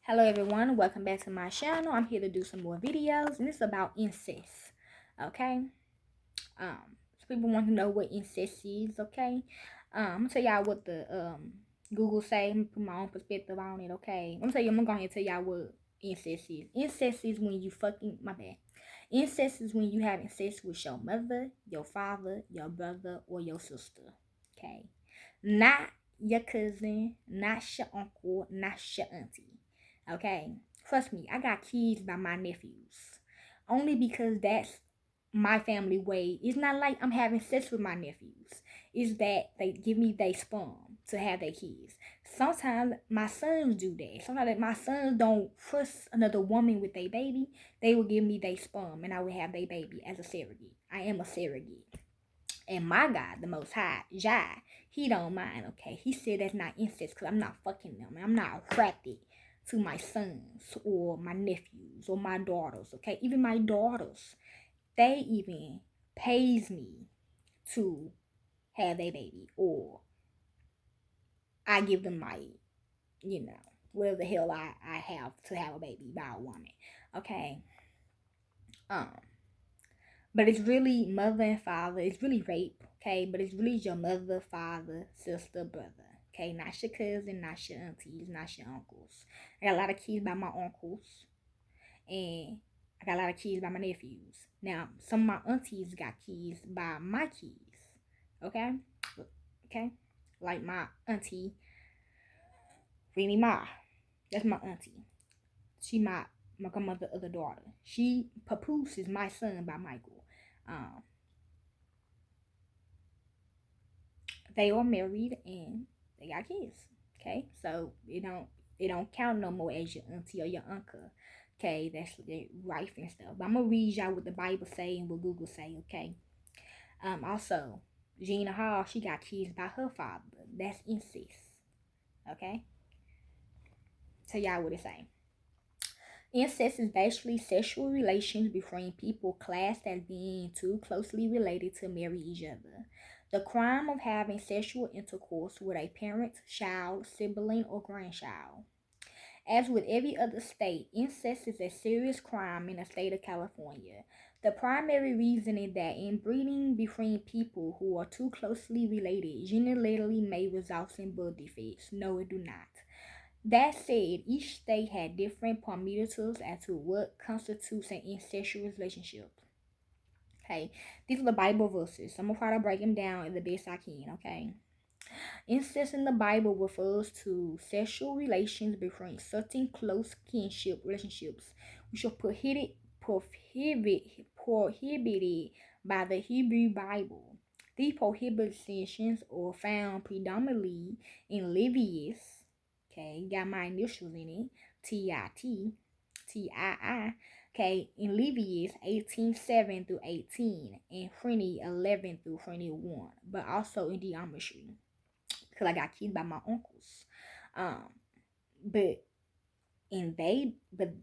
Hello everyone, welcome back to my channel. I'm here to do some more videos and it's about incest. Okay. So people want to know what incest is, okay? I'm gonna tell y'all what the Google say. I'm gonna put my own perspective on it, okay? I'm gonna go ahead and tell y'all what incest is. Incest is when you Incest is when you having sex with your mother, your father, your brother, or your sister. Okay. Not your cousin, not your uncle, not your auntie. Okay. Trust me, I got kids by my nephews. Only because that's my family way. It's not like I'm having sex with my nephews. It's that they give me their sperm to have their kids. Sometimes my sons do that. Sometimes my sons don't trust another woman with their baby. They will give me their sperm and I will have their baby as a surrogate. I am a surrogate. And my God, the Most High, Jah, he don't mind, okay? He said that's not incest because I'm not fucking them. I'm not attracted to my sons or my nephews or my daughters, okay? Even my daughters, they even pays me to have a baby, or I give them my, whatever the hell I have to have a baby by a woman, okay? Um, but it's really mother and father. It's really rape, okay? But it's really your mother, father, sister, brother, okay? Not your cousin, not your aunties, not your uncles. I got a lot of kids by my uncles, and I got a lot of kids by my nephews. Now, some of my aunties got kids by my kids, okay? Okay? Like my auntie, Rini Ma. That's my auntie. She my grandmother's other daughter. She, Papoose is my son by Michael. Um, they are married and they got kids. Okay, so it don't count no more as your auntie or your uncle. Okay, that's the wife and stuff. But I'm gonna read y'all what the Bible say and what Google say. Okay. Also, Gina Hall, she got kids by her father. That's incest. Okay. Tell y'all what it say. Incest is basically sexual relations between people classed as being too closely related to marry each other. The crime of having sexual intercourse with a parent, child, sibling, or grandchild. As with every other state, incest is a serious crime in the state of California. The primary reason is that inbreeding between people who are too closely related unilaterally may result in birth defects. No, it do not. That said, each state had different parameters as to what constitutes an incestuous relationship. Okay, these are the Bible verses. I'm gonna try to break them down the best I can. Okay, incest in the Bible refers to sexual relations between certain close kinship relationships, which are prohibited by the Hebrew Bible. These prohibitions are found predominantly in Leviticus. Okay, got my initials in it. TIT, TII. Okay, in Leviticus 18:7 through 18 and 20:11 through 21, but also in geometry because I got kids by my uncles. Um, but but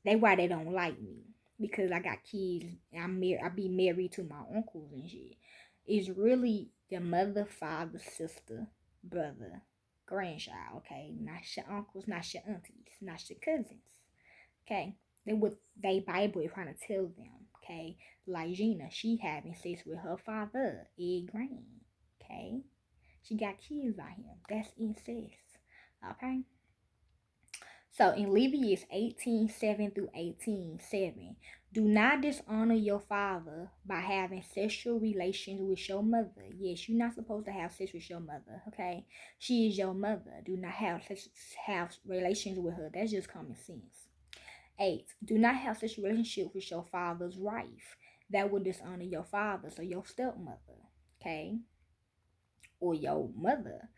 they why they don't like me because I got kids. I be married to my uncles and shit. It's really your mother, father, sister, brother, grandchild. Okay, not your uncles, not your aunties, not your cousins. Okay, they what they Bible is trying to tell them. Okay, like Gina, she having sex with her father, Ed Green. Okay, she got kids by him. That's incest. Okay. So in Leviticus 18:7 through 18:7, do not dishonor your father by having sexual relations with your mother. Yes, you're not supposed to have sex with your mother, okay? She is your mother. Do not have relations with her. That's just common sense. 8. Do not have sexual relationship with your father's wife. That would dishonor your father, so your stepmother, okay? Or your mother.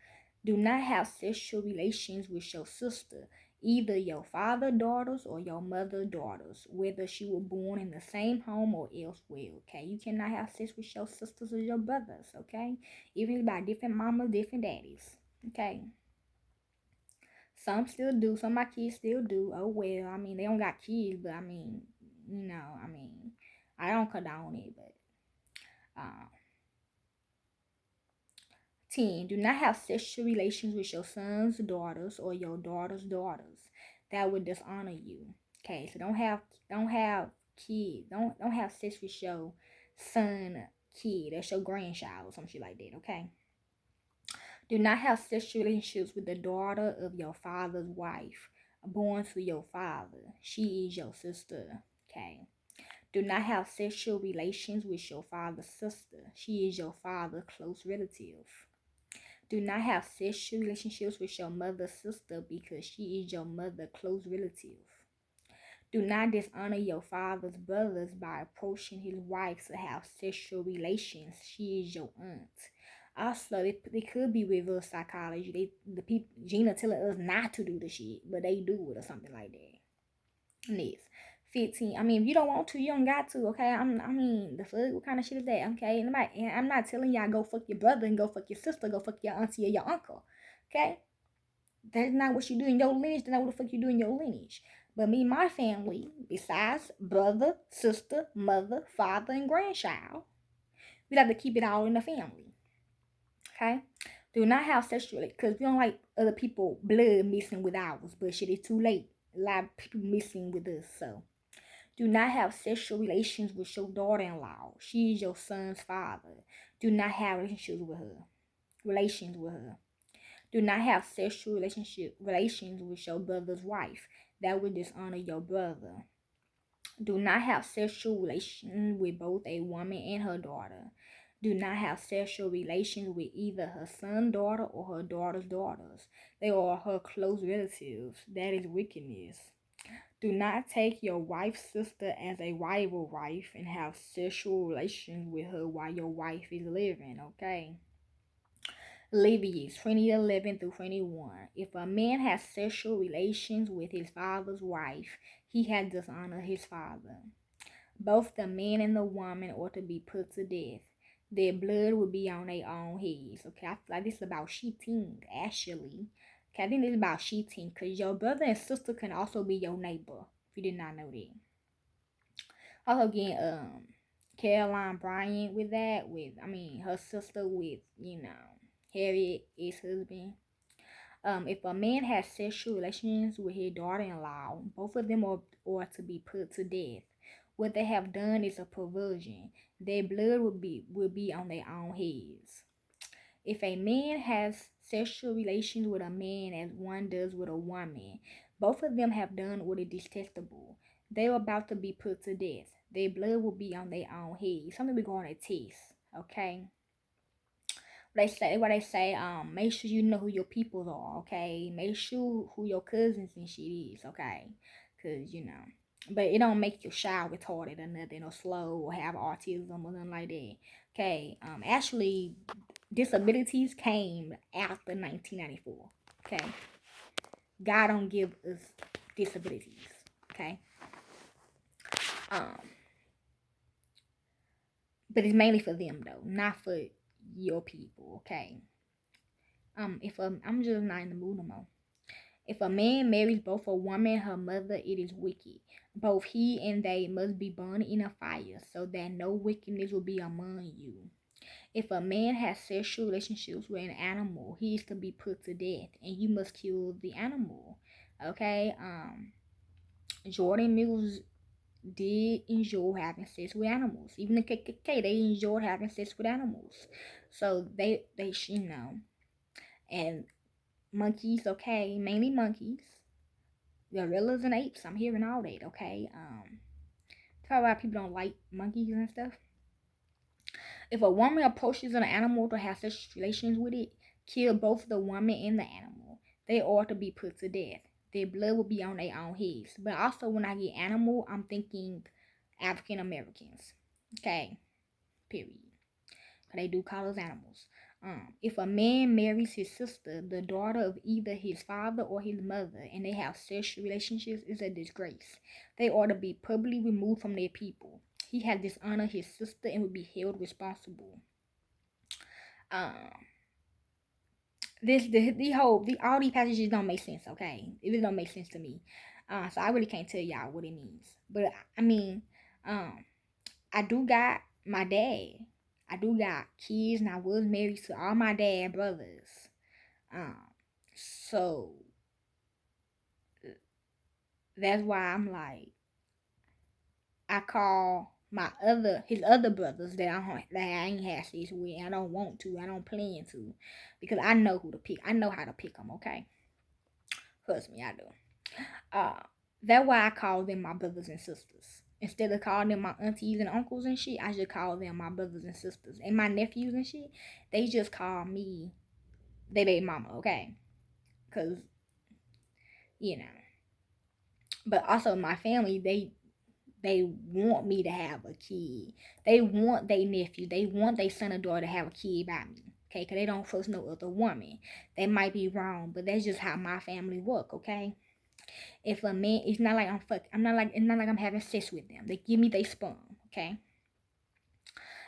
Do not have sexual relations with your sister, either your father daughters or your mother daughters, whether she was born in the same home or elsewhere, okay? You cannot have sex with your sisters or your brothers, okay? Even by different mamas, different daddies, okay? Some still do, some of my kids still do. Oh well, I mean, they don't got kids, but I mean, I don't condone it, but uh, 10. Do not have sexual relations with your son's daughters or your daughter's daughters. that would dishonor you. Okay, so don't have kids. Don't have sex with your son, kid, or your grandchild or some shit like that. Okay. Do not have sexual relationships with the daughter of your father's wife, born to your father. She is your sister. Okay. Do not have sexual relations with your father's sister. She is your father's close relative. Do not have sexual relationships with your mother's sister because she is your mother's close relative. Do not dishonor your father's brothers by approaching his wife to have sexual relations. She is your aunt. Also, they could be reverse psychology. The people Gina telling us not to do the shit, but they do it or something like that. Next. 15. I mean, if you don't want to, you don't got to, okay? I mean, the fuck, what kind of shit is that? Okay, and I'm not telling y'all go fuck your brother and go fuck your sister, go fuck your auntie or your uncle, okay? That's not what you do in your lineage. That's not what the fuck you do in your lineage. But me, my family, besides brother, sister, mother, father, and grandchild, we like to keep it all in the family. Okay? Do not have sexual, because we don't like other people blood mixing with ours. But shit, it's too late. A lot of people mixing with us. So, do not have sexual relations with your daughter-in-law. She is your son's father. Do not have relations with her. Do not have sexual relations with your brother's wife. That would dishonor your brother. Do not have sexual relations with both a woman and her daughter. Do not have sexual relations with either her son's daughter or her daughter's daughters. They are her close relatives. That is wickedness. Do not take your wife's sister as a rival wife and have sexual relations with her while your wife is living, okay? Leviticus 20:11-21. If a man has sexual relations with his father's wife, he has dishonored his father. Both the man and the woman ought to be put to death. Their blood will be on their own heads. Okay, I feel like this is about cheating, actually. Okay, I think this is about cheating because your brother and sister can also be your neighbor, if you did not know that. Also, again, Caroline Bryant with that, her sister with, Harriet, ex-husband. If a man has sexual relations with his daughter-in-law, both of them are to be put to death. What they have done is a perversion. Their blood will be on their own heads. If a man has sexual relations with a man as one does with a woman, both of them have done what is detestable. They are about to be put to death. Their blood will be on their own heads. Something we're going to test, okay? What they say, make sure you know who your peoples are, okay? Make sure who your cousins and shit is, okay? Cause but it don't make you shy, retarded or nothing, or slow, or have autism or nothing like that. Okay, actually, disabilities came after 1994. Okay, God don't give us disabilities. Okay, but it's mainly for them though, not for your people. Okay. If I'm just not in the mood no more. If a man marries both a woman and her mother, it is wicked. Both he and they must be burned in a fire, so that no wickedness will be among you. If a man has sexual relationships with an animal, he is to be put to death, and you must kill the animal. Okay. Jordan Mills did enjoy having sex with animals. Even the KKK, they enjoyed having sex with animals. So they and monkeys, okay, mainly monkeys, gorillas and apes. I'm hearing all that, okay. Talk about people don't like monkeys and stuff. If a woman approaches an animal to have sexual relations with it, kill both the woman and the animal. They ought to be put to death. Their blood will be on their own heads. But also, when I get animal, I'm thinking African Americans. Okay, period. They do call us animals. If a man marries his sister, the daughter of either his father or his mother, and they have sexual relationships, is a disgrace. They ought to be publicly removed from their people. He has dishonored his sister and will be held responsible. All these passages don't make sense. Okay, it really don't make sense to me. So I really can't tell y'all what it means. But I do got my dad. I do got kids, and I was married to all my dad brothers. So that's why I'm like, I call his other brothers that I ain't had sex with. I don't want to. I don't plan to, because I know who to pick. I know how to pick them. Okay, trust me, I do. Uh, that's why I call them my brothers and sisters. Instead of calling them my aunties and uncles and shit, I just call them my brothers and sisters. And my nephews and shit, they just call me they baby mama. Okay, cause you know. But also my family, they want me to have a kid. They want their nephew. They want their son or daughter to have a kid by me. Okay, because they don't trust no other woman. They might be wrong, but that's just how my family work. Okay, if a man, it's not like it's not like I'm having sex with them. They give me their sperm. Okay.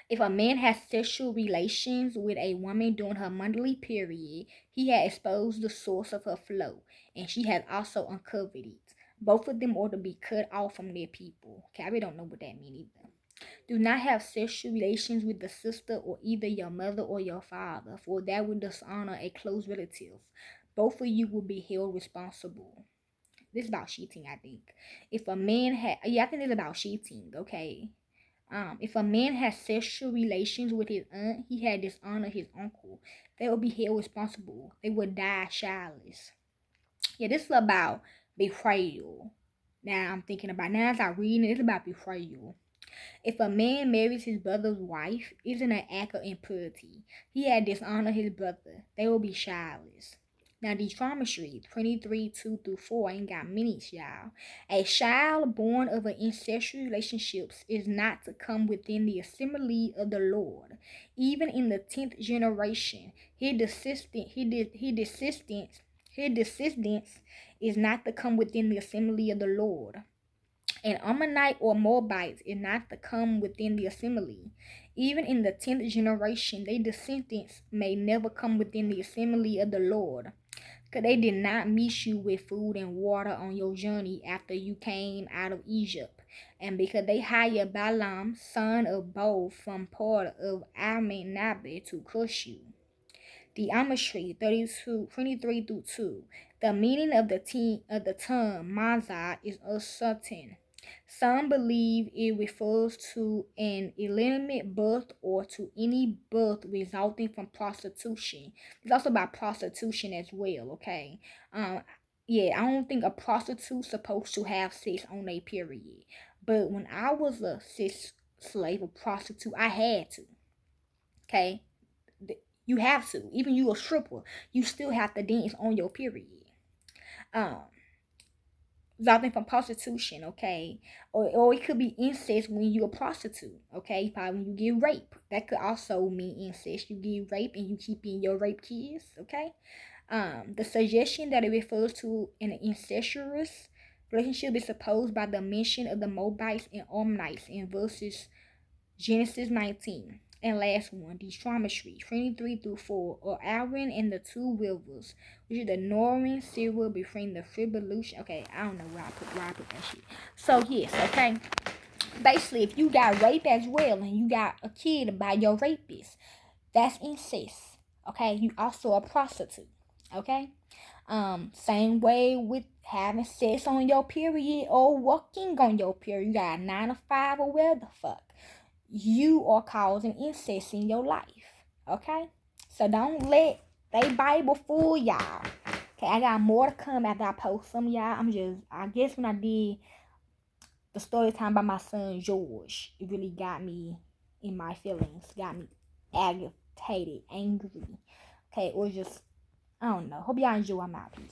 If a man has sexual relations with a woman during her monthly period, he has exposed the source of her flow, and she has also uncovered it. Both of them ought to be cut off from their people. Okay, I really don't know what that means either. Do not have sexual relations with the sister or either your mother or your father, for that would dishonor a close relative. Both of you will be held responsible. This is about cheating, I think. If a man I think it's about cheating, okay? If a man has sexual relations with his aunt, he had dishonored his uncle. They will be held responsible. They will die childless. Yeah, this is about betrayal. Now I'm thinking about now as I read it, it's about betrayal. If a man marries his brother's wife, it is an act of impurity. He had dishonored his brother. They will be childless. Now, these Deuteronomy 23, 2 through 4 ain't got many, y'all. A child born of an incestuous relationship is not to come within the assembly of the Lord. Even in the 10th generation, his descendants is not to come within the assembly of the Lord. An Ammonite or Moabite is not to come within the assembly. Even in the 10th generation, their descendants may never come within the assembly of the Lord, because they did not meet you with food and water on your journey after you came out of Egypt, and because they hired Balaam, son of Beor, from part of Ammon to crush you. The Amish 23 through 2. The meaning of the term Mazah is uncertain. Some believe it refers to an illegitimate birth or to any birth resulting from prostitution. It's also about prostitution as well, okay? Yeah, I don't think a prostitute's supposed to have sex on a period. But when I was a sex slave, a prostitute, I had to, okay? You have to. Even you a stripper, you still have to dance on your period. Resulting from prostitution, okay? Or it could be incest when you're a prostitute, okay? Probably when you get raped. That could also mean incest. You get raped and you keeping your rape kids, okay? The suggestion that it refers to an incestuous relationship is supposed by the mention of the Moabites and Ammonites in verses Genesis 19. And last one, Deuteronomy 23 through 4, or Aaron and the two rivers, which is the northern river between the tribulation. Okay, I don't know where I put that shit. So yes, okay. Basically, if you got rape as well and you got a kid by your rapist, that's incest. Okay, you also a prostitute. Okay. Same way with having sex on your period or working on your period. You got a 9 to 5 or where the fuck. You are causing incest in your life. Okay? So don't let they Bible fool y'all. Okay, I got more to come after I post some of y'all. I guess when I did the story time by my son George, it really got me in my feelings. Got me agitated, angry. Okay, or just, I don't know. Hope y'all enjoy my peace.